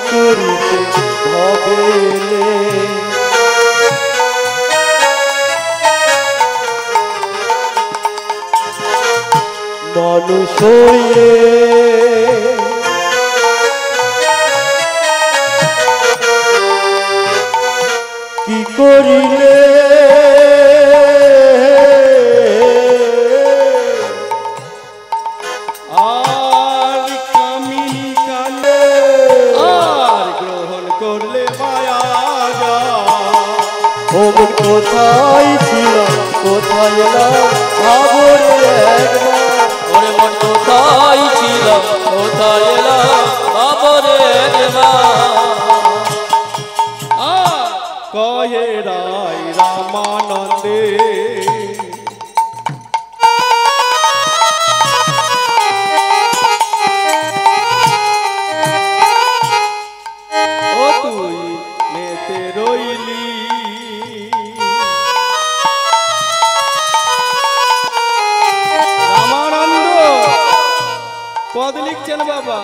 করিতে ভবেলে মানুষ হয়ে কি করিলে আর কামিনী কালে আর গ্রহণ করলে মায়া যা ওমন কোথায় ছিল কোথায় এলাম ভাবরে একবার ওরে মন কোথায় ছিল কোথায় এলাম ভাবরে একবার কয়ে রায় রামানন্দে ও তুই মেতে রইলি রামানন্দ পদ লিখছেন বাবা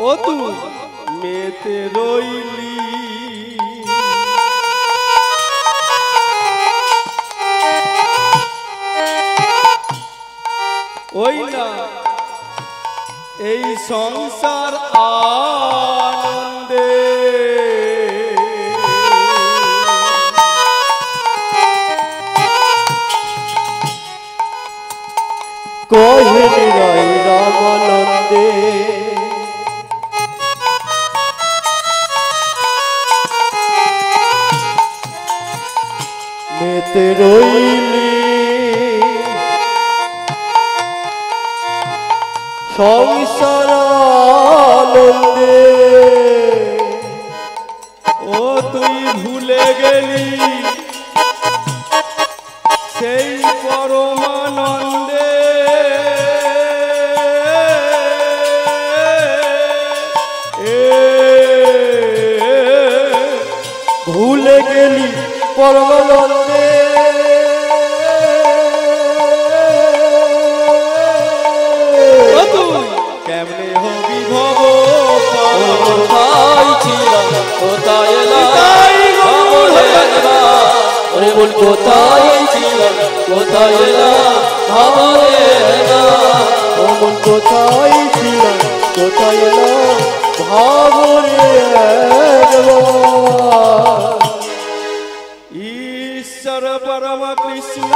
ও তুই মেতে রইলি ওই না এই সংসার আনন্দে কহে নিরাই রামানন্দে মেতে রইলি সংসার আনন্দে ও তুই ভুলে গেলি সেই পরমানন্দে ভুলে গেলি পরমানন্দে কেমনে হবি ভব কোথায় ছিল কোথায় এলাম ভাবরে একবার ওরে মন কোথায় ছিল কোথায় এলাম ভাবরে একবার ওমন কোথায় ছিল কোথায় এলাম ভাবরে একবার ঈশ্বর পরম কৃষ্ণ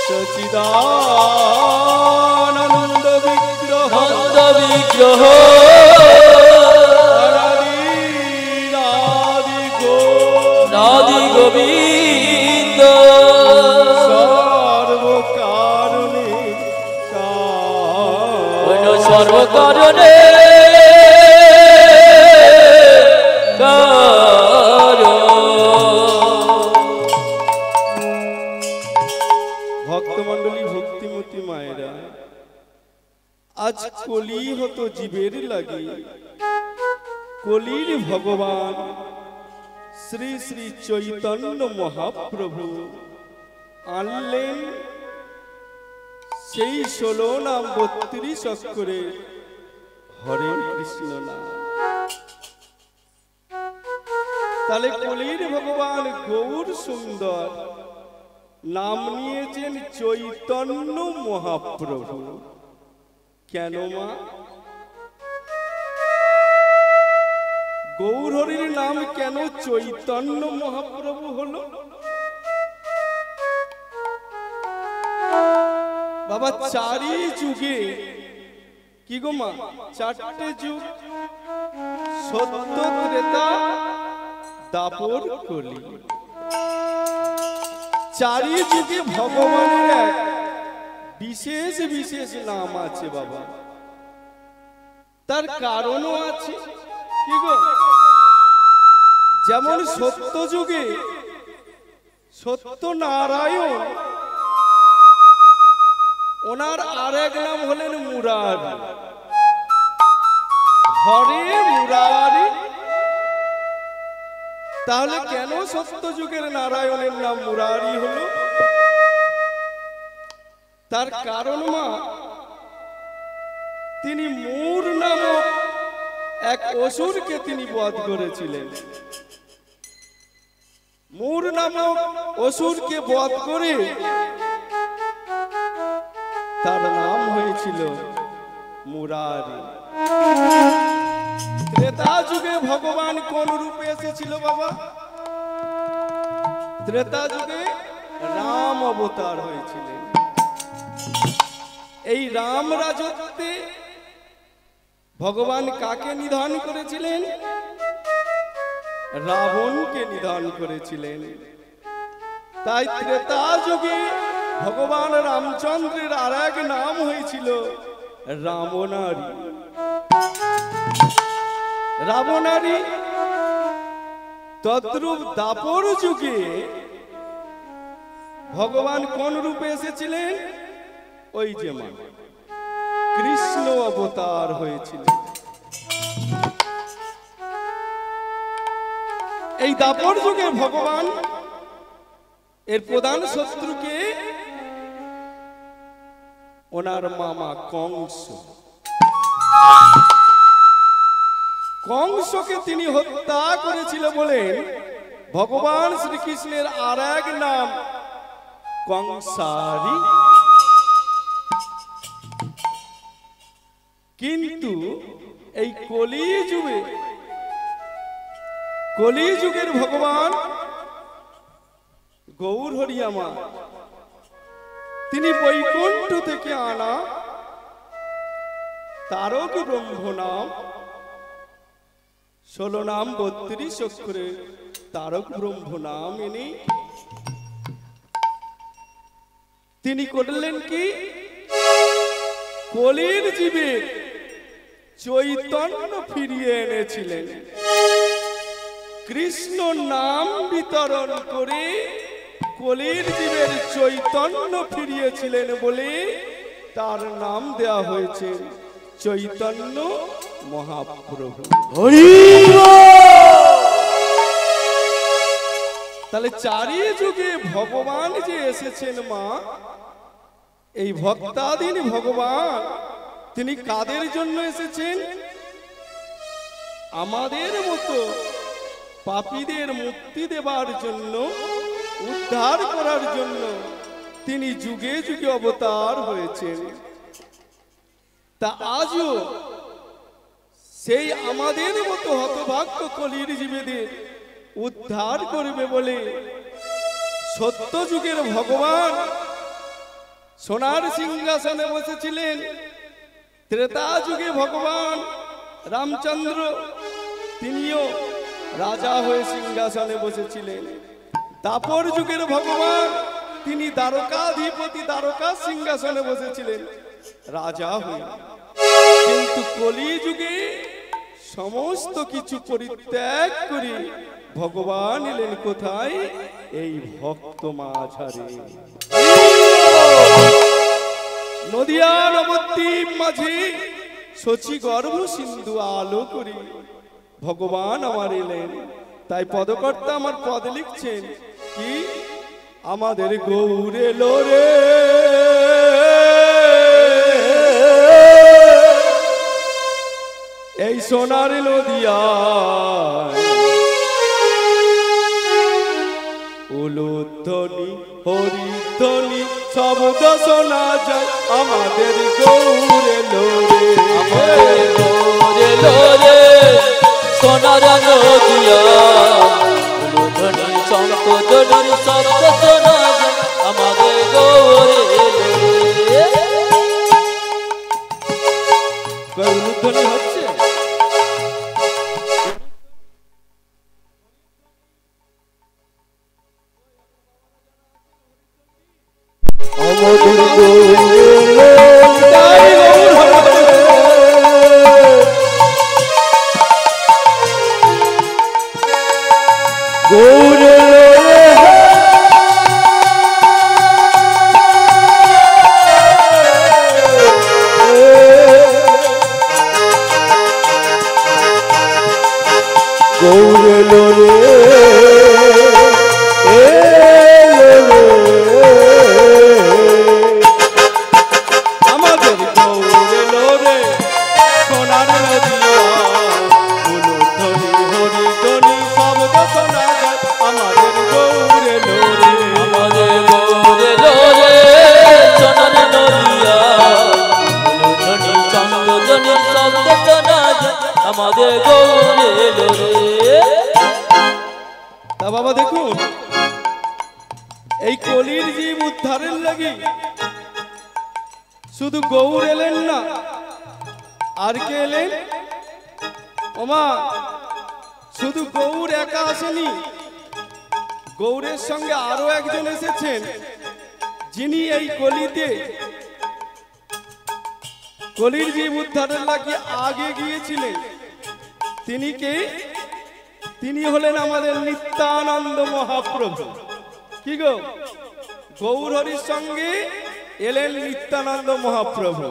সচিদানন্দ বিগ্রহ নন্দ বিগ্রহ রাধি গোবিন্দ সর্বকারণে সর্বকারণে ভক্তমণ্ডলী ভক্তিমতী মায়েরা আজ কলি হতো জীবের লাগি কলির ভগবান শ্রী শ্রী চৈতন্য মহাপ্রভু আনলেন সেই 16 নাম 32 অক্ষরে হরে কৃষ্ণ নাম। তাহলে কলির ভগবান গৌর সুন্দর নাম নিয়েছেন চৈতন্য মহাপ্রভু। কেন মা? গৌর হরির নাম কেন চৈতন্য মহাপ্রভু হলো? বাবা চারি যুগে কি গো মা, চারটে যুগ সত্য ত্রেতা দাপর কলি, চারি যুগে ভগবানের এক বিশেষ বিশেষ নাম আছে বাবা। তার কারণও আছে কি গো, যেমন সত্য যুগে সত্যনারায়ণ, ওনার আরেক নাম হলেন মুরারি, হরে মুরারি। তাহলে কেন সত্য যুগের নারায়ণের নাম মুরারি হলো? তার কারণ মা, তিনি মূর নামক এক অসুরকে তিনি বধ করেছিলেন। মূর নামক অসুরকে বধ করে তার নাম হয়েছিল মুরারি। ত্রেতা যুগে ভগবান কোন রূপে এসেছিল বাবা? ত্রেতা যুগে রাম অবতার হয়েছিলেন। এই রাম রাজত্বে ভগবান কাকে নিধন করেছিলেন? রাবণকে নিধন করেছিলেন। তাই ত্রেতা যুগে ভগবান রামচন্দ্রের আর এক নাম হয়েছিল রাবণারী। রাবণারী তদ্রূপ দাপর যুগে ভগবান কোন রূপে এসেছিলেন? ওই যে মা কৃষ্ণ অবতার হয়েছিল। এই দাপর যুগে ভগবান এর প্রধান শত্রুকে ওনার মামা কংস, কংসকে তিনি হত্যা করেছিল বলে ভগবান শ্রীকৃষ্ণের আর এক নাম কংসারী। কিন্তু এই কলিযুগের ভগবান গৌর হরিয়ামা তিনি বৈকুণ্ঠ থেকে আনা তারক ব্রহ্ম নাম 16 নাম 32 অক্ষরে তারক ব্রহ্ম নাম এনে তিনি করলেন কি? কলির জীবে চৈতন্য ফিরিয়ে এনেছিলেন। কৃষ্ণ নাম বিতরণ করে কলির জীবের চৈতন্য ফিরিয়েছিলেন বলে তার নাম দেয়া হয়েছে চৈতন্য মহাপ্রভু। তাহলে চারি যুগে ভগবান যে এসেছেন মা, এই ভক্তাধীন ভগবান তিনি কাদের জন্য এসেছেন? আমাদের মতো পাপীদের মুক্তি দেবার জন্য, উদ্ধার করার জন্য তিনি যুগে যুগে অবতার হয়েছেন। তা আজও সেই আমাদের মতো হতভাগ্য কলির জীবেদের উদ্ধার করবে বলে সত্য যুগের ভগবান সোনার সিংহাসনে বসেছিলেন। ত্রেতা যুগে ভগবান রামচন্দ্র তিনিও রাজা হয়ে সিংহাসনে বসেছিলেন। দাপর যুগের ভগবান তিনি দ্বারকাধিপতি দ্বারকা সিংহাসনে বসেছিলেন রাজা হয়ে। কিন্তু কলি যুগে সমস্ত কিছু পরিত্যাগ করে ভগবান এলেন কোথায়? এই ভক্ত মাঝারে। নদিয়া নবদ্বীপ মাঝে শচী গর্ভ সিন্ধু আলো করি ভগবান আমার এলেন। তাই পদকর্তা আমার পদ লিখছেন কি? আমাদের গৌর এলো রে, এই সোনার নদিয়ায় উলুধ্বনি হরিধ্বনি শব্দ শোনা যায়। আমাদের গৌর এলো রে, আমাদের গৌর এলো রে, সোনার নদিয়ায় উলুধ্বনি শঙ্খধ্বনির শব্দ শোনা যায়। আমাদের গৌর এলো রে। উলুধ্বনি হচ্ছে আমাদের গৌর এলো তাই গৌর এলো গৌর এলো রে, এলো রে। নাকি? শুধু গৌর এলেন না, আর কে এলেন? ওমা, শুধু গৌর একা আসেনি, গৌরের সঙ্গে আরো একজন এসেছেন, যিনি এই কলিতে কলির জীব উদ্ধারের লাগি আগে গিয়েছিলেন। তিনি কে? তিনি হলেন আমাদের নিত্যানন্দ মহাপ্রভু। কি গো, গৌর হরির সঙ্গে এলেন নিত্যানন্দ মহাপ্রভু।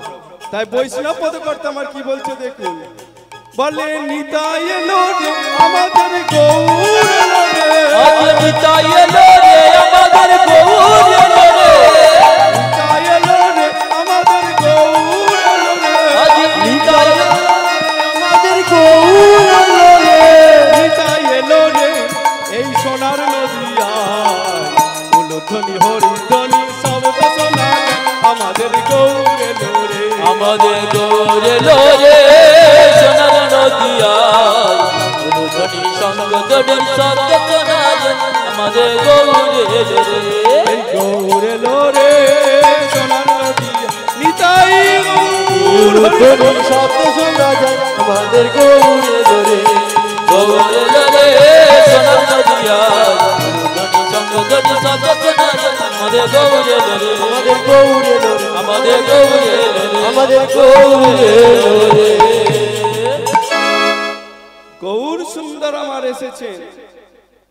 তাই বৈষ্ণব পদকর্তা আমার কি বলছে দেখুন, বলে নিতাই এলো রে আমাদের গৌর এলো রে, নিতাই এলো রে আমাদের গৌর এলো রে, নিতাই এলো রে আমাদের গৌর এলো রে, নিতাই আমাদের গৌর এলো রে, নিতাই এলো রে এই সোনার নদিয়ায়, উলুধ্বনি হরিধ্বনি শব্দ শোনা যায়, আমাদের গৌর এলো রে, আমাদের গৌর এলো রে সোনার নদিয়ায়, উলুধ্বনি শঙ্খধ্বনি শব্দ শোনা যায়, আমাদের গৌর এলো রে, এই গৌর এলো রে সোনার নদিয়া, নিতাই গৌর উলুধ্বনি শব্দ শোনা যায়, আমাদের গৌর এলো রে, গৌর এলো রে সোনার নদিয়ায়, উলুধ্বনি শঙ্খধ্বনি শব্দ শোনা যায়, আমাদের গৌর এলো রে, আমাদের গৌর এলো রে, আমাদের গৌর এলো রে, আমাদের গৌর এলো রে। গৌর সুন্দর আমার এসেছেন।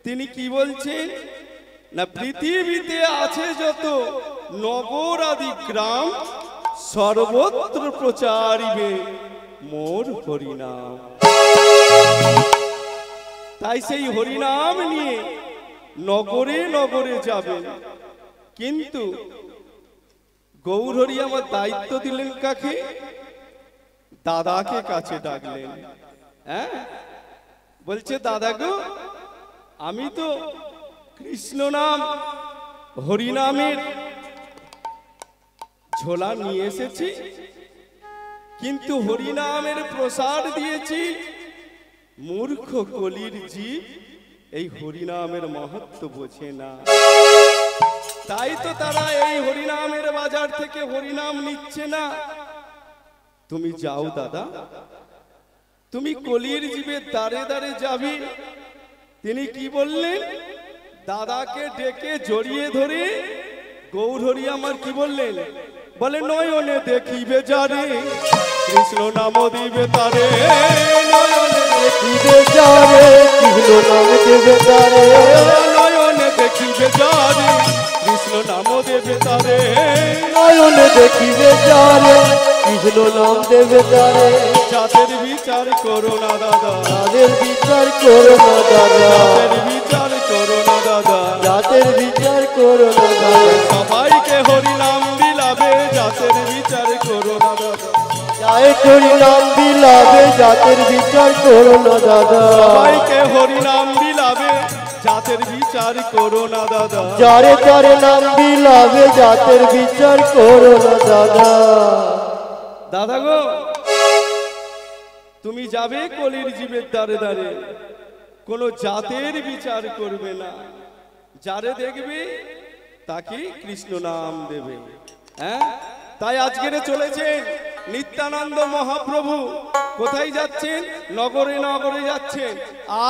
তিনি কি বলছেন না, পৃথিবীতে আছে যত নগর আদি গ্রাম, সর্বত্র প্রচারিবে মোর হরিনাম। তাই সেই হরিনাম নিয়ে নগরে নগরে যাবেন। কিন্তু গৌর হরি আমার দায়িত্ব দিলেন কাকে? দাদাকে কাছে ডাকলেন। হ্যাঁ, বলছে দাদা গো, আমি তো কৃষ্ণ নাম হরিনামের ঝোলা নিয়ে এসেছি, কিন্তু হরিনামের প্রসাদ দিয়েছি, মূর্খ কলির জীব এই হরিনামের মহত্ব বোঝে না। তাই তো তারা এই হরিনামের বাজার থেকে হরিনাম নিচ্ছে না। তুমি যাও দাদা, তুমি কলির জীবের দ্বারে দ্বারে যাবি। তিনি কি বললেন? দাদাকে ডেকে জড়িয়ে ধরে গৌর হরি আমার কি বললেন? বলে নয়নে দেখিবে যারে, কৃষ্ণ নাম দিবে তারে, নয়নে দেখিবে যারে, কৃষ্ণ নাম দেবে তারে, নয়নে দেখিবে যারে, কৃষ্ণ নাম দেবে তারে, নয়নে দেখিবে যারে, কৃষ্ণ নাম দেবে তারে, জাতের বিচার করো না দাদা, তাদের বিচার করো না দাদা, জাতের বিচার করো না দাদা, জাতের বিচার করো না দাদা, সবাইকে হরিনাম বিলাবে, জাতের বিচার করো না দাদা, যায় হরি নাম বিলাবে, জাতের বিচার করো না দাদা, সবাইকে হরিনাম বিলাবে, জাতের বিচার করো না দাদা, যারে যারে নাম বিলাবে, জাতের বিচার করো না দাদা। দাদা গো, তুমি যাবে কলির জীবের দ্বারে দ্বারে, কোনো জাতের বিচার করবে না, যারে দেখবে তাকে কৃষ্ণ নাম দেবে। হ্যাঁ, তাই আজকের চলেছেন নিত্যানন্দ মহাপ্রভু। কোথায় যাচ্ছেন? নগরে নগরে যাচ্ছেন।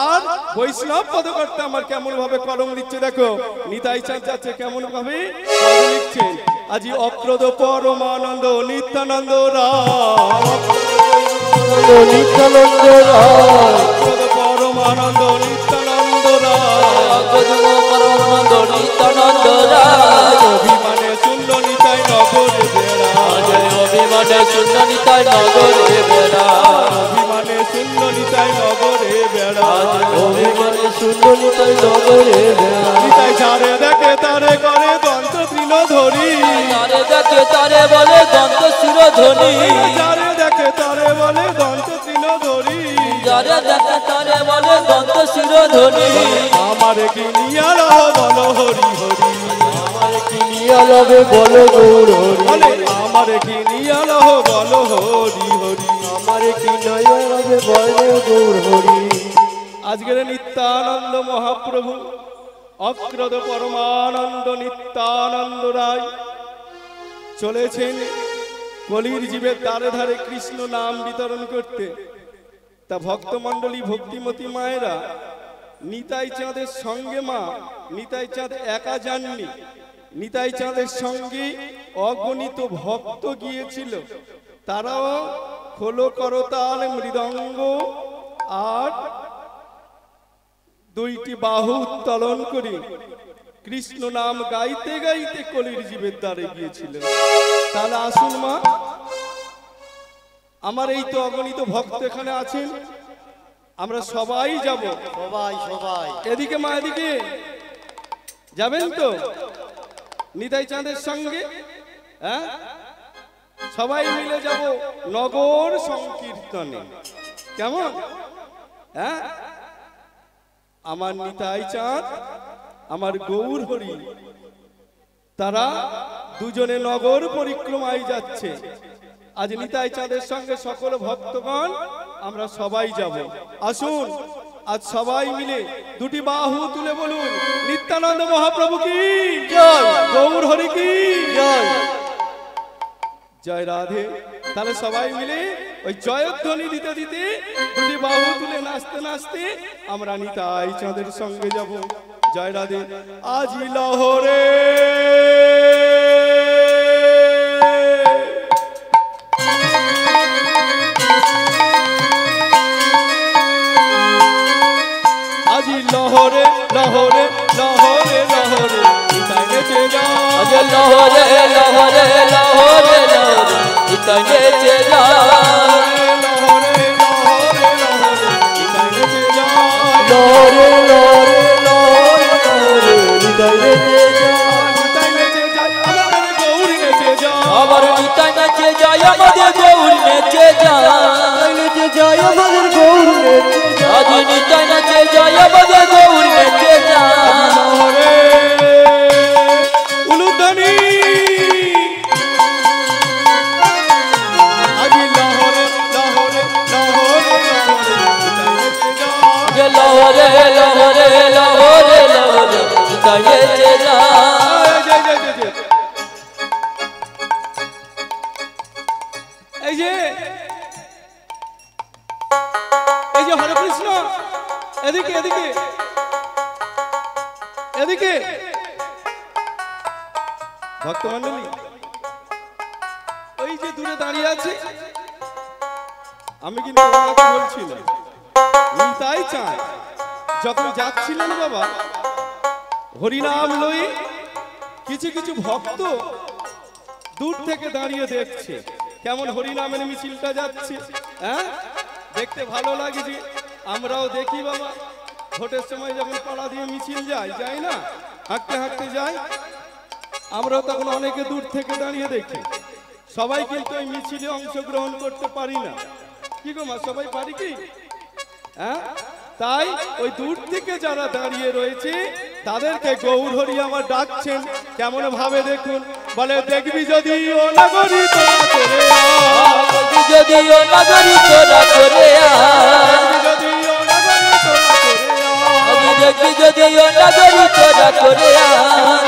আর বৈষ্ণব পদকর্তা আমার কেমন ভাবে কলম লিখছে দেখো, নিতাই চাঁদ যাচ্ছে কেমন ভাবে কলম লিখছেন। আজি অপ্রদ পরমানন্দ নিত্যানন্দ রাম, নিত্যানন্দ রায়, অপ্রদ পরমানন্দ নিত্যানন্দ রাম, পরমানন্দ নিত্যানন্দ রায়, অভিমানে শূন্য নিতাই নগরে বেড়ায়, অভিমানে শূন্য নিতাই নগরে বেড়ায়, অভিমানে শূন্য নিতাই নগরে বেড়ায়, অভিমানে শূন্য নিতাই নগরে বেড়ায়, নিতাই যারে দেখে তারে করে দন্ত তৃণ ধরি, তারে দেখে তারে বলে দন্ত শিরোধনী, যারে দেখে তারে বলে দন্ত তৃণ ধরি, যারে দেখে তারে বলে দন্ত শিরোধনী, আমার কি নিয়ার বলো হরি হরি, আমার কি নিয়া লবে বলো গৌর হরি, বলে আমার কি নিয়ার বলো হরি হরি। আমার কি নয়া লবে বলো গৌর হরি। আজকের নিত্যানন্দ মহাপ্রভু অক্রদ পরমানন্দ নিত্যানন্দ রায় চলেছেন কলির জীবের ধারে ধারে কৃষ্ণ নাম বিতরণ করতে। তা ভক্তমণ্ডলী ভক্তিমতী মায়েরা নিতাই চাঁদের সঙ্গে মা নিতাই চাঁদ একা যাননি, নিতাই চাঁদের সঙ্গে অগণিত ভক্ত গিয়েছিল। তারাও খোলো করতাল মৃদঙ্গ আর দুইটি বাহু উত্তোলন করে কৃষ্ণ নাম গাইতে গাইতে কলির জীবের দ্বারে গিয়েছিল। তাহলে আসুন মা, আমার এই তো অগণিত ভক্ত এখানে আছেন, আমরা সবাই যাব। সবাই সবাই এদিকে মা, এদিকে যাবেন তো নিতাই চাঁদের সঙ্গে? হ্যাঁ, সবাই মিলে যাব নগর সংকীর্তনে, কেমন? হ্যাঁ, আমার নিতাই চাঁদ আমার গৌর হরি তারা দুজনে নগর পরিক্রমায় যাচ্ছে। আজ নিতাই চাঁদের সঙ্গে সকল ভক্তগণ আমরা সবাই যাব। আসুন আজ সবাই মিলে দুটি বাহু তুলে বলুন নিত্যানন্দ মহাপ্রভু কি জয়, গৌর হরি কি জয়, জয় রাধে। তাহলে সবাই মিলে ওই জয়ধ্বনি দিতে দিতে দুটি বাহু তুলে নাচতে নাচতে আমরা নিতাই চাঁদের সঙ্গে যাব। জয় রাধে। আজি লহরে আজি লহরে লহরে লহরে লহরে নিতাই নেচে যায়, আজ লহরে লহরে লহরে লহরে নিতাই নেচে যায়, লহরে লহরে লহরে নিতাই নেচে যায়, লরে লরে লরে লরে হৃদয় নেচে যায়, নিতাই নেচে যায় আমাদের গৌর নেচে যায়, আবার নিতাই নেচে যায় আমাদের গৌর নেচে যায়, নেচে যায় আমাদের গৌর নেচে যায়, আজ নিতাই নেচে যায় আমাদের গৌর নেচে যায়, লহরে উলুধ্বনি আজি লহরে লহরে লহরে লহরে নিতাই নেচে যায়, আজ লহরে লহরে লহরে লহরে নিতাই নেচে যায়, জয় জয় জয় জয়। এই যে এই যে হরে কৃষ্ণ, এদিকে এদিকে এদিকে ভক্তমণ্ডলী, ওই যে দূরে দাঁড়িয়ে আছে, আমি কিন্তু ওনাকে বলছি না, নিতাই চাঁদ যখন যাচ্ছিলেন বাবা হরিনাম লই, কিছু কিছু ভক্ত দূর থেকে দাঁড়িয়ে দেখছে কেমন হরিনামের মিছিলটা যাচ্ছে। হ্যাঁ, দেখতে ভালো লাগছে, আমরাও দেখি বাবা। ভোটের সময় যখন পাড়া দিয়ে মিছিল যায়, যাই না, হাঁটতে হাঁটতে যাই, আমরাও তখন অনেকে দূর থেকে দাঁড়িয়ে দেখি। সবাই কিন্তু ওই মিছিলে অংশগ্রহণ করতে পারি না, কি গো মা, সবাই পারি কি? হ্যাঁ, তাই ওই দূর থেকে যারা দাঁড়িয়ে রয়েছে তাদেরকে গৌর হরি আমার ডাকছেন কেমন ভাবে দেখুন। বলে দেখবি যদি ও নগরী তোরা করে দেখবি যদি ও নগরী তোরা করে যদি ও নগরী তোরা করে আজ দেখবি যদি ও নগরী তোরা করে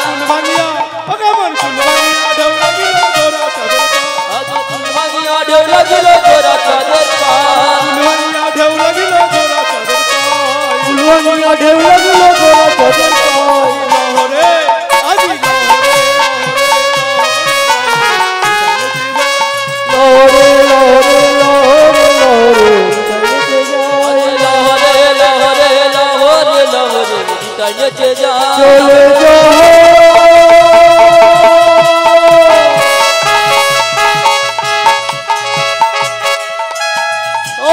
কুলবানিয়া ভগবান কুলবানিয়া ঢেউ লাগিল তোরা চাঁদের আজ কুলবানিয়া ঢেউ লাগিল তোরা চাঁদের কুলবানিয়া ঢেউ লাগিল তোরা চাঁদের ফুলবানিয়া ঢেউ লাগলো গোরা চাঁদের পায়, লহরে আজি লরে লরে লরে লরে হৃদয় নেচে যায়, লহরে লহরে লহরে লহরে নিতাই নেচে যায়, চলে যাও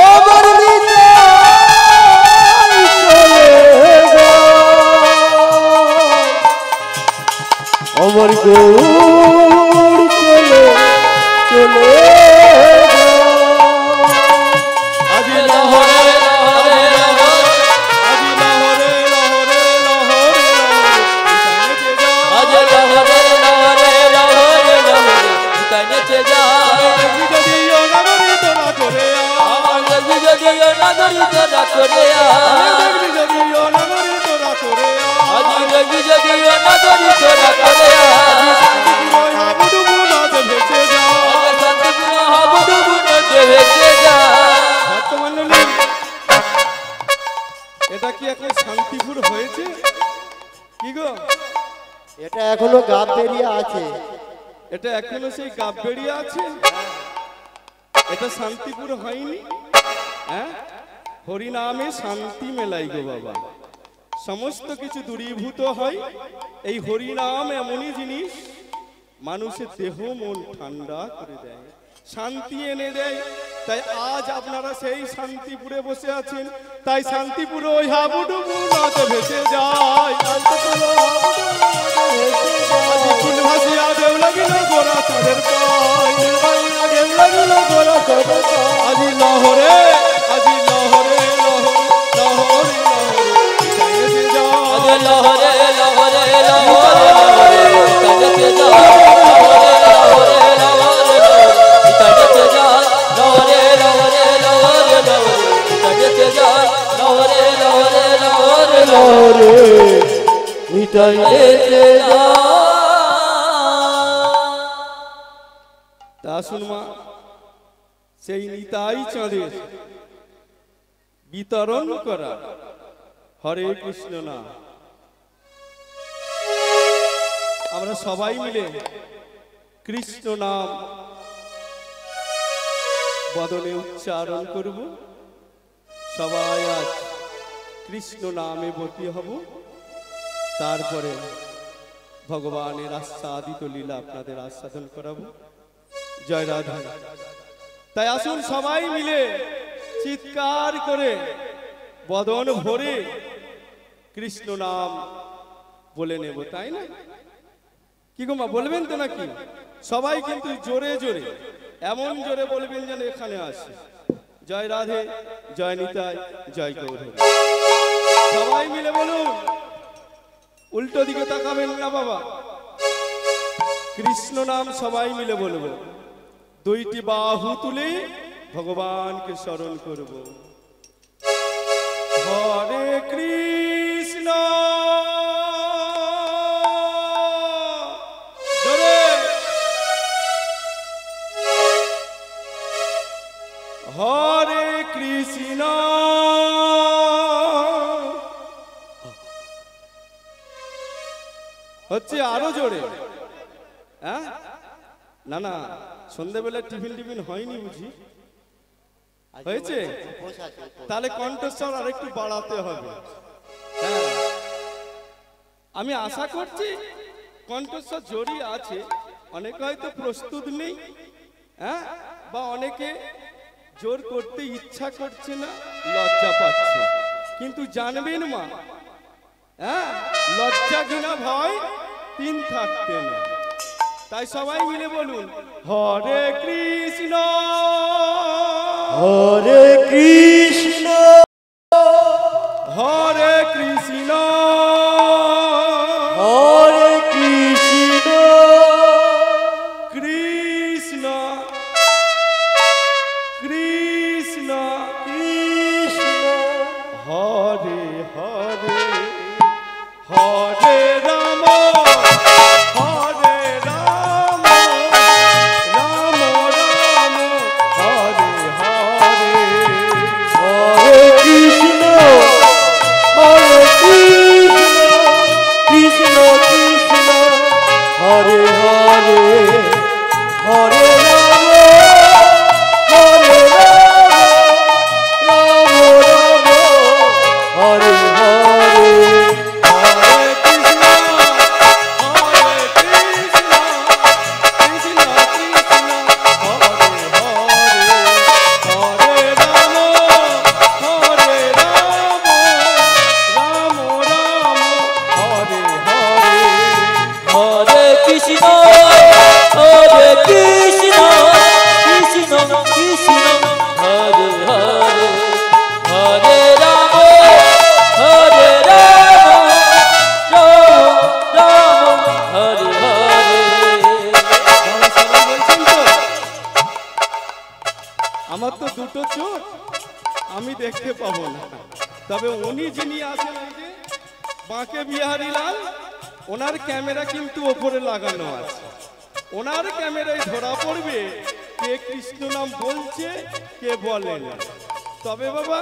আমার নিতাই চলে যাও, আমার গৌর চলে চলে যাও, আজি লহরে লহরে লহরে আজি লহরে লহরে লহরে লহরে এখন শান্তিপুর হয়েছে কি গো? এটা এখনো গাব বেরিয়ে আছে। এটা এখনো সেই গাব বেরিয়ে আছে, এটা শান্তিপুর হয়নি। হ্যাঁ, হরিনামে শান্তি মেলাই গো বাবা, সমস্ত কিছু দূরীভূত হয়। এই হরিনাম এমনই জিনিস, মানুষের দেহ মন ঠান্ডা করে দেয়, শান্তি এনে দেয়। তাই আজ আপনারা সেই শান্তিপুরে বসে আছেন, তাই শান্তিপুরে ওই হাবুডুবু নাচে ভেসে যায়। ফুল ভাসিয়া দেউ লাগিল গোরা চাঁদের পায়, আজি লহরে, আজি লহরে, লহরে, লহরে, লহরে যায়। লহরে লহরে লহরে লহরে যায়, লহরে লহরে লহরে যায়, লহরে লহরে লহরে লহরে যায়, লহরে লহরে লহরে লহরে মিটাইতে যায়। তা শুন মা, সেই নিতাই চাঁদের বিতরণ করা হরে কৃষ্ণ না, আমরা সবাই মিলে কৃষ্ণ নাম বদনে উচ্চারণ করব। সবাই আজ কৃষ্ণ নামে বর্তি হব, তারপরে ভগবানের আস্বাদিত লীলা আপনাদের আস্বাদন করাবো। জয় রাধা। তাই আসুন সবাই মিলে চিৎকার করে বদন ভরে কৃষ্ণ নাম বলে নেব, তাই না? কি গো মা, বলবেন তো নাকি? সবাই কিন্তু জোরে জোরে, এমন জোরে বলবেন যেন এখানে আসে। জয় রাধে, জয় নিতাই, জয় গৌর। সবাই মিলে বলুন, উল্টো দিকে তাকাবেন না বাবা। কৃষ্ণ নাম সবাই মিলে বলবো, দুইটি বাহু তুলে ভগবানকে স্মরণ করব। হরে কৃষ্ণ, জোরে, হরে কৃষ্ণ, হচ্ছে আরো জোরে। হ্যাঁ, না না, সন্ধ্যেবেলা টিফিন হয়নি বুঝি? হয়েছে? তাহলে কণ্ঠস্বর আরেকটু বাড়াতে হবে। হ্যাঁ, আমি আশা করছি কণ্ঠস্বর জোরই আছে। অনেকে হয়তো প্রস্তুত নেই, হ্যাঁ, বা অনেকে জোর করতে ইচ্ছা করছে না, লজ্জা পাচ্ছে। কিন্তু জানবেন মা, হ্যাঁ, লজ্জা ঘৃণা ভয় তিন থাকতে না। তাই সবাই মিলে বলুন, হরে কৃষ্ণ, হরে কৃষ্ণ, হরে কৃষ্ণ, হরে কৃষ্ণ, কৃষ্ণ কৃষ্ণ কৃষ্ণ, হরে হরে, হরে রাম, হরে রাম, রাম রাম, হরে হরে, হরে কৃষ্ণ, হরে কৃষ্ণ, কৃষ্ণ কৃষ্ণ, হরে হরে, হরে রাম, হরে রাম, রাম রাম, হরে হরে। হরে কৃষ্ণ, হরে কৃষ্ণ, কৃষ্ণ কৃষ্ণ, হরে হরে, হরে রাম, হরে রাম, রাম রাম, হরে হরে, হরে কৃষ্ণ, হরে কৃষ্ণ, কৃষ্ণ কৃষ্ণ, হরে হরে, হরে রাম, হরে রাম, রাম রাম, হরে হরে। আপনারা সবাই বলছেন তো? আমার তো দুটো চোখ, আমি দেখতে পাবো না, তবে উনি যিনি আছেন এই যে বাঁকে বিহারী লাল, ওনার ক্যামেরা কিন্তু ওপরে লাগানো আছে। ওনার ক্যামেরায় ধরা পড়বে কে কৃষ্ণ নাম বলছে, কে বলে না। তবে বাবা,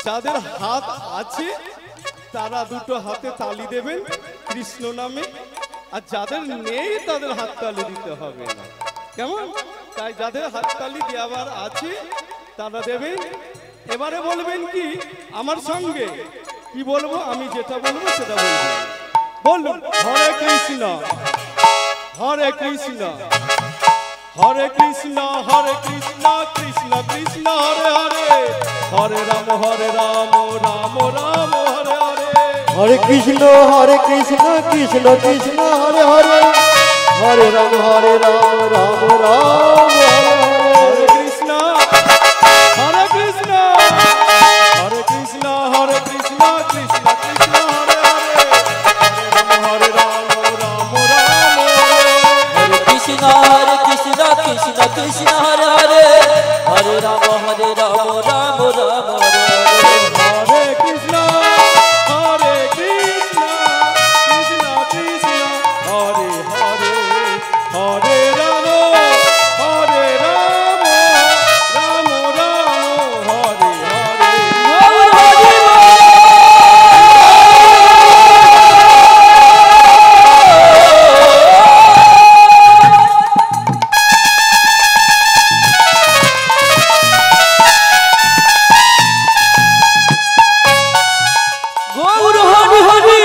যাদের হাত আছে তারা দুটো হাতে তালি দেবেন কৃষ্ণ নামে, আর যাদের নেই তাদের হাততালি দিতে হবে না, কেমন? তাই যাদের হাততালি দেওয়ার আছে তারা দেবেন। এবারে বলবেন কি আমার সঙ্গে, কি বলবো? আমি যেটা বলবো সেটা বলবেন। বলুন হরে কৃষ্ণ হরে কৃষ্ণ হরে কৃষ্ণ হরে কৃষ্ণ কৃষ্ণ কৃষ্ণ হরে হরে, হরে রাম রাম রাম হরে হরে। হরে কৃষ্ণ কৃষ্ণ কৃষ্ণ হরে হরে, হরে রাম রাম রাম হরে হরে। হরে কৃষ্ণ হরে কৃষ্ণ হরে কৃষ্ণ হরে কৃষ্ণ কৃষ্ণ কৃষ্ণ হরে হরে, হরে রাম রাম রাম হরে। হরে কৃষ্ণ কৃষ্ণ কৃষ্ণ হরে হরে, হরে রাম রাম রাম হরে হরে। হরে কৃষ্ণ কৃষ্ণ কৃষ্ণ হরে হরে, হরে রাম রাম রাম হরে হরে। গৌর হরি হরি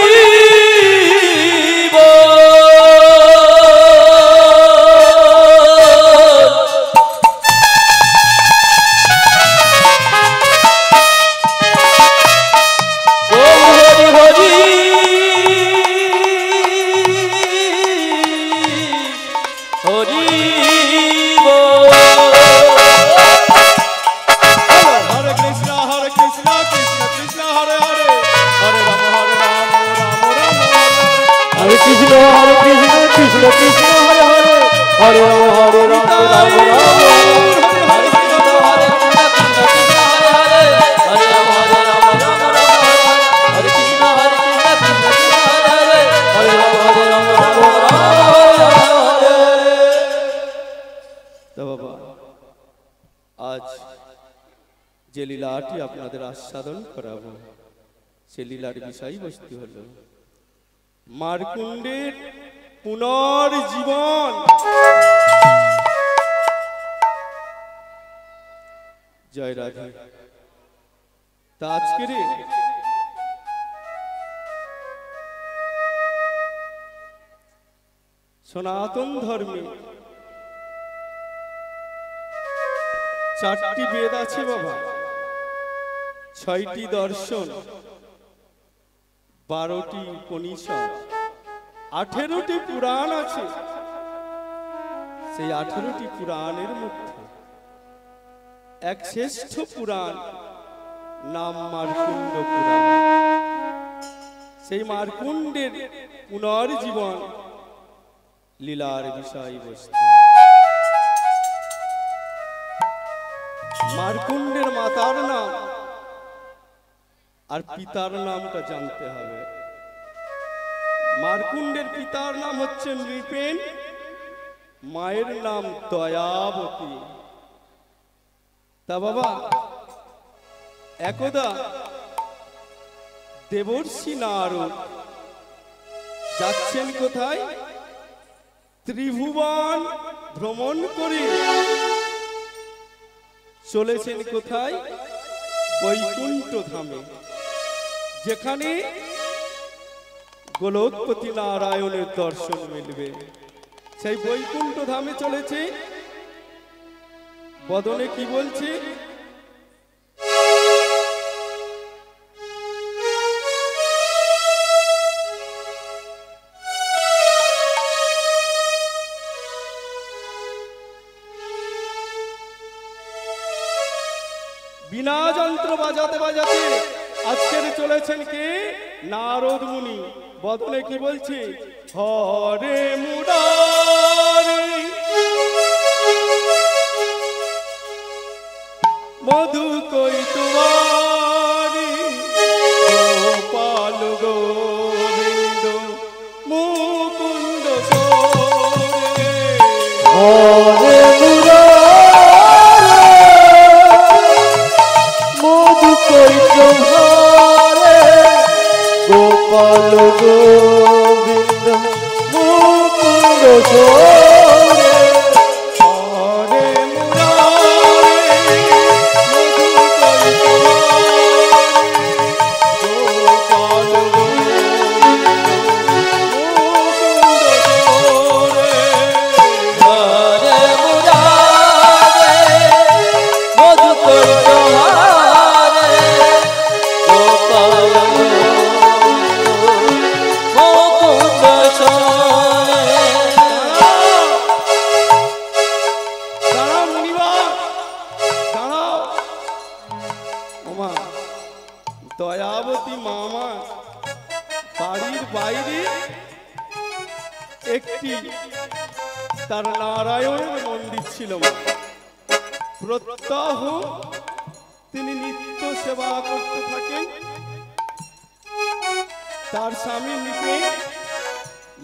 যে লীলাটি আপনাদের আস্বাদন করাবো সে লীলার বিষয়বস্তু হলো মারকুণ্ডের পুনর্জীবন। জয় রাধে। তা আজকের সনাতন ধর্মে 4টি বেদ আছে বাবা, 6টি দর্শন, 12টি উপনিষদ, 18টি পুরাণ আছে। সেই 18টি পুরাণের মধ্যে এক শ্রেষ্ঠ পুরাণ নাম মারকুণ্ড পুরাণ। সেই মারকুণ্ডের পুনর্জীবন লীলার বিষয়বস্তু। মারকুণ্ডের মাতার নাম আর পিতার নামটা জানতে হবে। মারকুণ্ডের পিতার নাম হচ্ছে নৃপেন, মায়ের নাম দয়াবতী। তা বাবা একদা দেবর্ষি নারদ যাচ্ছেন কোথায়? ত্রিভুবন ভ্রমণ করে চলেছেন কোথায়? বৈকুণ্ঠ ধামে, যেখানে গোলকপতি নারায়ণের দর্শন মিলবে। সেই বৈকুণ্ঠ ধামে চলেছে। বদনে কি বলছে? বিনা যন্ত্র বাজাতে বাজাতে আজকের চলেছেন কে? নারদ মুনি। বদনে কি বলছে? হরে মুরারি মধু কৈতবারি গোপাল গোবিন্দ মুকুন্দ সোরে। হরে মধু কৈতবারে গোপাল গোবিন্দ মুকুন্দ সোরে হরে মুরারি মধুকর গোপাল হরে মুরারে মধুকর সোহারে গোপাল মুকুন্দ সোরে। দাঁড়াও মুনিবা, দাঁড়াও। ওমা, দয়াবতী মামা বাড়ির বাইরে একটি তার নারায়ণের মন্দির ছিল। প্রত্যহ তিনি নিত্য সেবা করতে থাকেন। তার স্বামী নিতে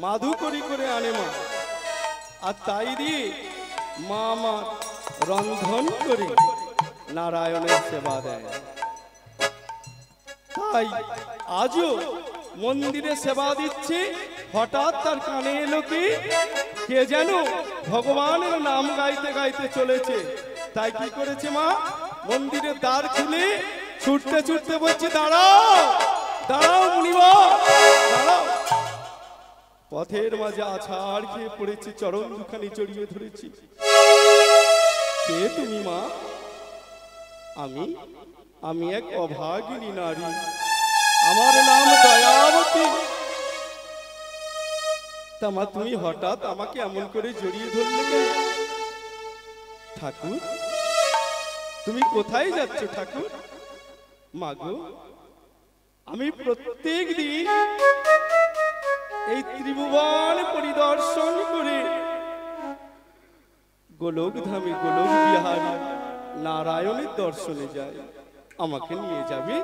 মাধু করে আনে মা, আর তাই দিয়ে মা আমার রন্ধন করে নারায়ণের সেবা দেয়। তাই আজও মন্দিরে সেবা দিচ্ছে, হঠাৎ তার কানে এলো কি কে যেন ভগবানের নাম গাইতে গাইতে চলেছে। তাই কি করেছে মা, মন্দিরের দ্বার খুলে ছুটতে ছুটতে বলছে, দাঁড়াও দাঁড়াও মুনিবা, দাঁড়াও। পথের মাঝে আছাড় খেয়ে পড়েছে, চরণ দুখানি জড়িয়ে ধরেছি। কে তুমি মা? আমি এক অভাগিনী নারী, আমার নাম দয়াবতী। তা মা, তুমি হঠাৎ আমাকে এমন করে জড়িয়ে ধরলে কেন? ঠাকুর, তুমি কোথায় যাচ্ছ ঠাকুর? মাগো, আমি প্রত্যেক দিন এই ত্রিভুবন পরিদর্শন করে গোলকধামে গোলক বিহারী নারায়ণের দর্শনে যাই। আমাকে নিয়ে যাবে,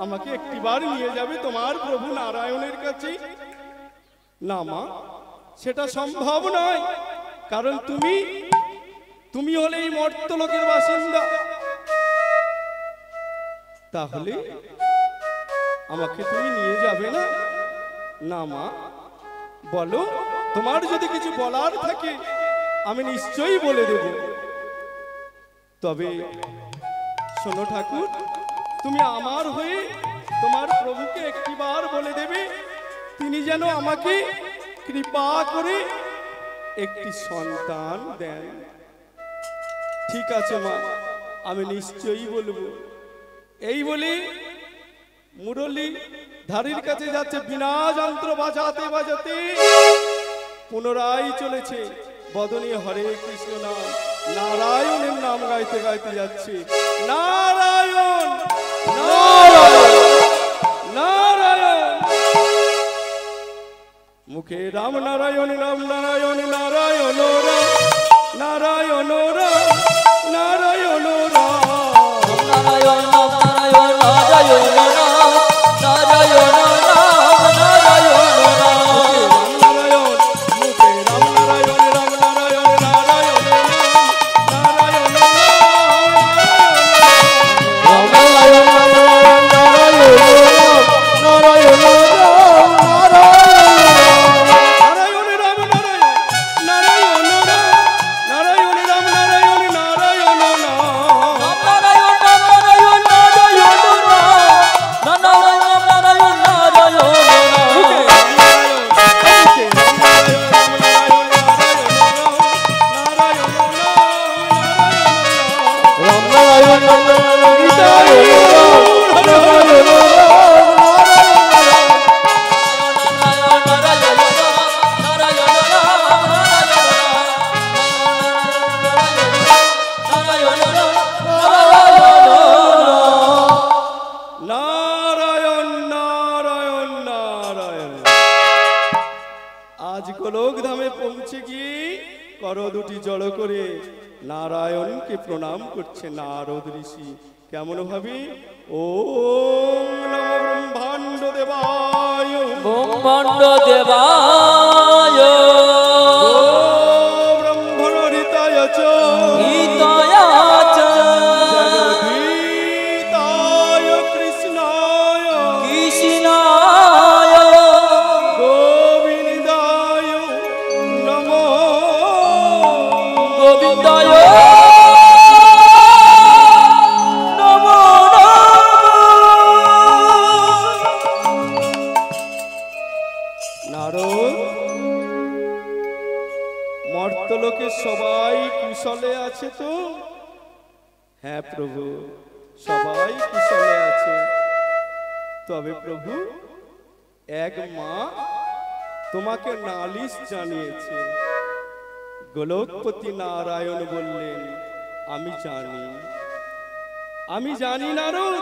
আমাকে একটিবার নিয়ে যাবে তোমার প্রভু নারায়ণের কাছে? না মা, সেটা সম্ভব নয়, কারণ তুমি হলে এই মর্তলোকের বাসিন্দা। তাহলে আমাকে তুমি নিয়ে যাবে না? না মা, বলো, তোমার যদি কিছু বলার থাকে আমি নিশ্চয়ই বলে দেব। তবে শোনো ঠাকুর, তুমি আমার হয়ে তোমার প্রভুকে একটিবার বলে দেবে, তিনি যেন আমাকে কৃপা করে একটি সন্তান দেন। ঠিক আছে মা, আমি নিশ্চয়ই বলবো। এই বলে মুরলী ধারির কাছে যাচ্ছে, বিনা যন্ত্র বাজাতে বাজাতে পুনরায় চলেছে। বদনে হরে কৃষ্ণ নাম, নারায়ণের নাম গাইতে গাইতে যাচ্ছে। নারায়ণ নারায়ণ নারায়ণ, মুখে রাম নারায়ণ রাম নারায়ণ নারায়ণ রাম নারায়ণ রাম নারায়ণ রাম নারায়ণ নাম নারায়ণ নারায়ণ নাম নারায়ণ নাম নারায়ণ নাম। নারায়ণ, মুখে রাম নারায়ণ রাম নারায়ণ নারায়ণ নাম নারায়ণ দুটি জড় করে নারায়ণকে প্রণাম করছে নারদ ঋষি। কেমন ভাবে? ওম নমো ব্রহ্মাণ্ড দেবায়, ব্রহ্মাণ্ড দেবায়, ব্রহ্মণ হৃতায় চ, হিতায় চ, জগদ্ধিতায় কৃষ্ণায়, কৃষ্ণায় গোবিন্দায় নমো নারদ, মর্তলোকে সবাই কুশলে আছে তো? হ্যাঁ প্রভু, সবাই কুশলে আছে। তবে প্রভু, এক মা তোমাকে নালিশ জানিয়েছে। গোলকপতি নারায়ণ বললেন, আমি জানি নারদ।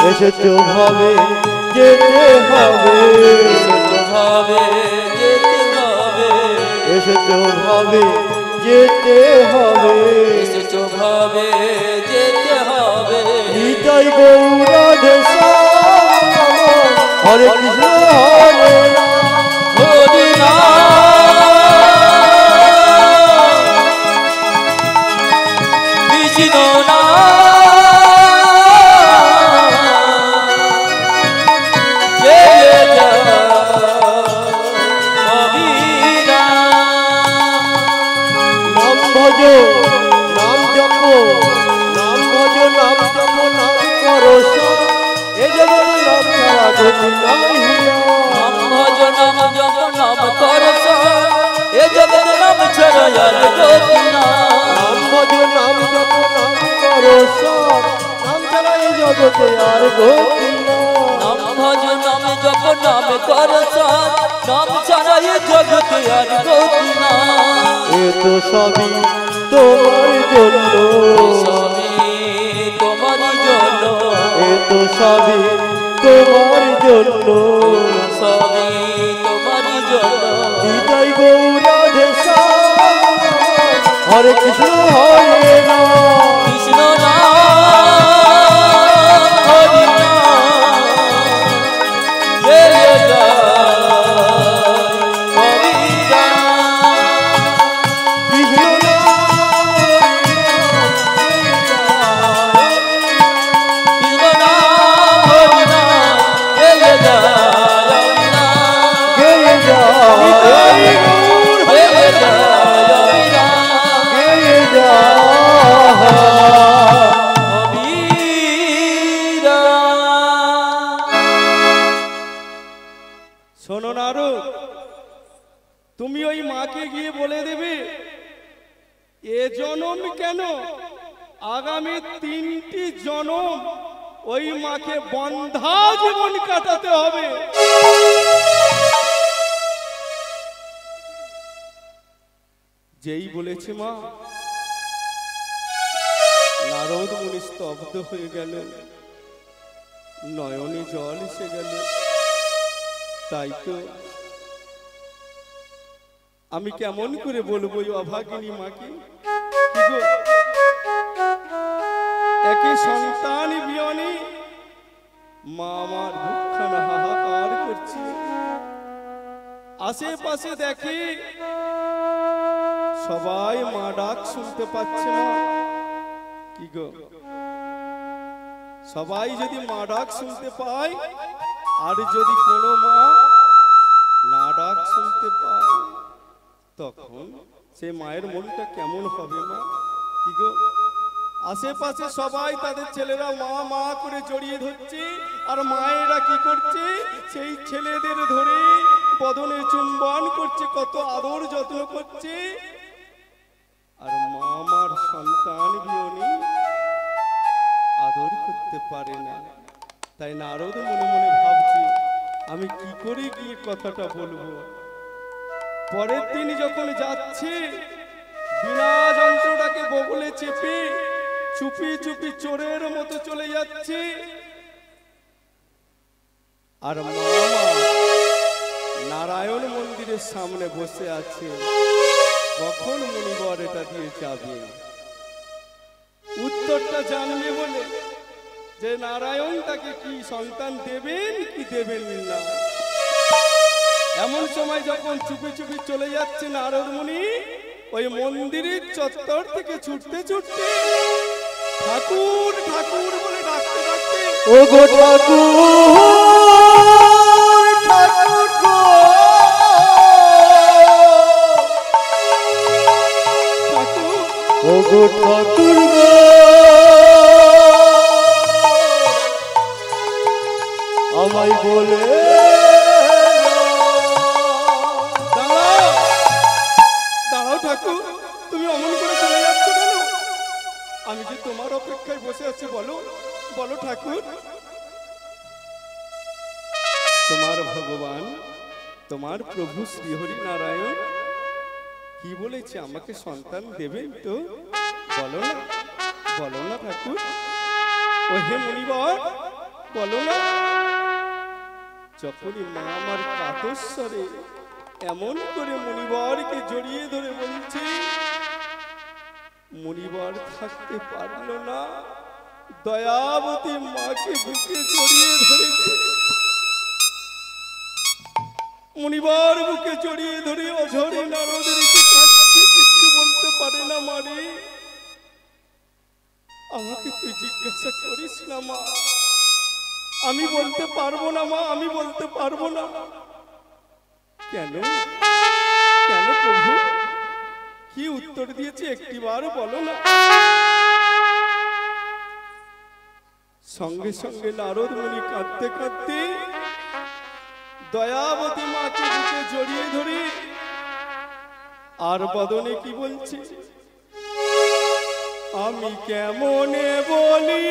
এসেছো ভাবে যেতে হবে, এসেছো ভাবে যেতে হবে, এসেছো ভাবে যেতে হবে। নিতাই গৌর রাধে শ্যাম, হরে কৃষ্ণ হরে রাম, হরি নাম কৃষ্ণ নাম নাম জপ, নাম ভজ, নাম জপ, নাম করো, এ জগৎ নাম ছাড়া গতি নাই। নাম ভজ নাম জপ নাম করো, এ জগৎ নাম ছাড়া আর গতি নাই। নাম ভজ, নাম জপ, নাম করো, নাম ছাড়া এ জগতে আর গতি নাই। নাম ভজ নাম জপ নাম করো, নাম ছাড়া এ জগতে আর গতি নাই। এ তো সবই তোমার জন্য, তোমার জন্য, এ তো সবই তোমার জন্য, সবই তোমার জন্য। নিতাই গৌর রাধে শ্যাম, হরে কৃষ্ণ হরে রাম, কৃষ্ণ নাম হরি নাম গেয়ে যায় হরি রাম। কৃষ্ণ কৃষ্ণ নাম হরি নাম গেয়ে যায় হরি নাম গেয়ে যায়, গেয়ে যায় হরি নাম গেয়ে যায়। হরি রাম। শোনো নারদ, তুমি ওই মাকে গিয়ে বলে দেবে, এ জনম কেন, আগামী 3টি জনম ওই মাকে বন্ধা জীবন কাটাতে হবে। যেই বলেছে মা, নারদ মুনি স্তব্ধ হয়ে গেল, নয়নে জল এসে গেল। তাই তো আমি কেমন করে বলবো ওই অভাগিনী মাকে? কি গো, একে সন্তান বিয়নে মা আমার বুকখানা হাহাকার করছে। আশেপাশে দেখে সবাই মা ডাক শুনতে পাচ্ছে না। কি গো, সবাই যদি মা ডাক শুনতে পায়, আর যদি কোনো মা না ডাক শুনতে পায়, তখন সে মায়ের মনটা কেমন হবে মা? কি গো, আশেপাশে সবাই তাদের ছেলেরা মা মা করে জড়িয়ে ধরছে, আর মায়েরা কি করছে? সেই ছেলেদের ধরে বদনে চুম্বন করছে, কত আদর যত্ন করছে। আর মা আমার সন্তান বিয়নি আদর করতে পারে না। তাই নারদ মনে মনে ভাবছি, আমি কি করে গিয়ে কথাটা বলবো। পরের দিন যখন যাচ্ছে, বিনা যন্ত্রটাকে বগলে চেপে চুপি চুপি চোরের মতো চলে যাচ্ছে। আর মামা নারায়ণ মন্দিরের সামনে বসে আছে। কখন মুনিবর এটা দিয়ে যাবে? উত্তরটা জানবে বলে যে নারায়ণ তাকে কি সন্তান দেবেন কি দেবেন না। এমন সময় যখন চুপি চুপি চলে যাচ্ছে নারদ মুনি, ওই মন্দিরের চত্বর থেকে ছুটতে ছুটতে ঠাকুর ঠাকুর বলে ডাকতে ডাকতে, ও গো ঠাকুর ঠাকুর গো, ঠাকুর ও গো ঠাকুর গো, আমায় বলে দাঁড়াও দাঁড়াও ঠাকুর, তুমি অমন করে চলে যাচ্ছ কেন? আমি যে তোমার অপেক্ষায় বসে আছি, বলো বলো ঠাকুর। তোমার ভগবান, তোমার প্রভু শ্রীহরি নারায়ণ কি বলেছে? আমাকে সন্তান দেবেন তো? বলো না, বলো না ঠাকুর। ও হে মুনিবর, বলো না। যখনই মা আমার কাতস্বরে এমন করে মুনিবরকে জড়িয়ে ধরে বলছে, মুনিবর থাকতে পারল না, দয়াবতী মাকে বুকে জড়িয়ে ধরেছে। মুনিবর বুকে জড়িয়ে ধরে অঝরে নারদের কাছে কিচ্ছু বলতে পারে না। মারে, আমাকে তুই জিজ্ঞাসা করিস না মা, আমি বলতে পারবো না মা, আমি বলতে পারবো না। কেন কেন প্রভু? কি উত্তর দিয়েছে একটিবার বলো না। সঙ্গে সঙ্গে নারদ মুনি কাঁদতে কাঁদতে দয়াবতী মাকে বুকে জড়িয়ে ধরে আর বদনে কি বলছে? আমি কেমনে বলি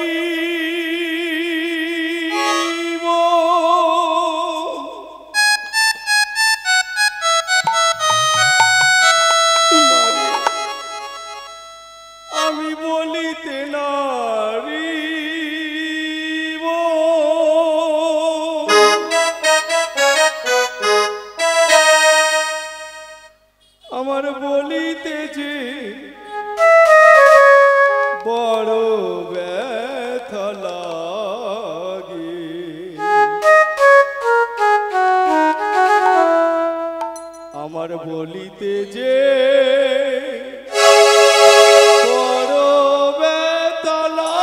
আমি বলিতে নারি, আমার বলিতে যে বড় ব্যথা লাগে। আমার বলিতে যে বড় ব্যথা লাগে।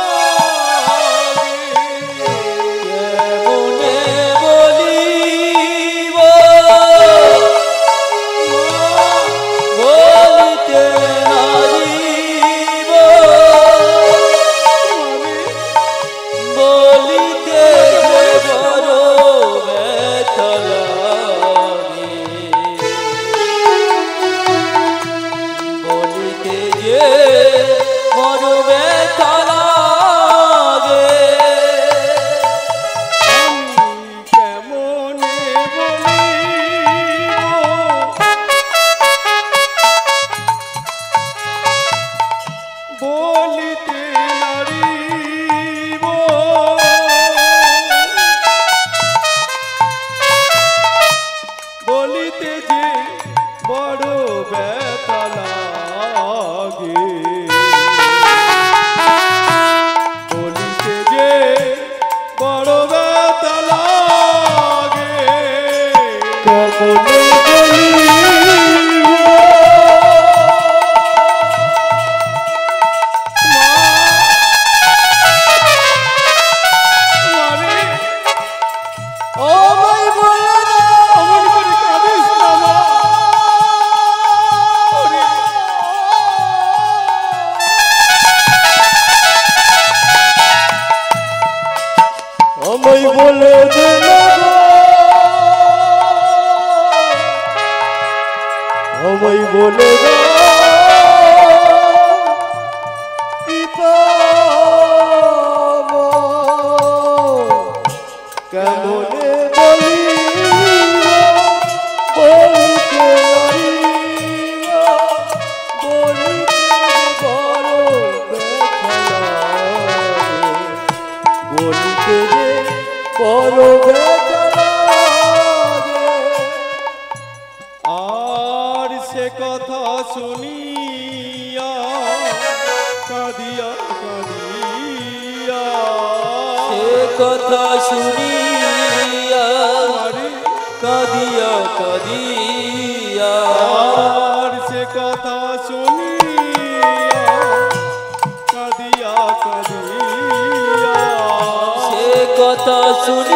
আমায় বলে দে না গো, আমায় বলে দে কি পাবো, কেমনে বলি বলিতে পারিনা, বলিতে বড় ব্যথা লাগে, বলিতে যে বড় ব্যথা লাগে। আর সে কথা শুনিয়া কাঁদিয়া কাঁদিয়া, সে কথা শুনিয়া কাঁদিয়া কাঁদিয়া, আর সে কথা শুনিয়া কাঁদিয়া কাঁদিয়া, সে কথা শুনিয়া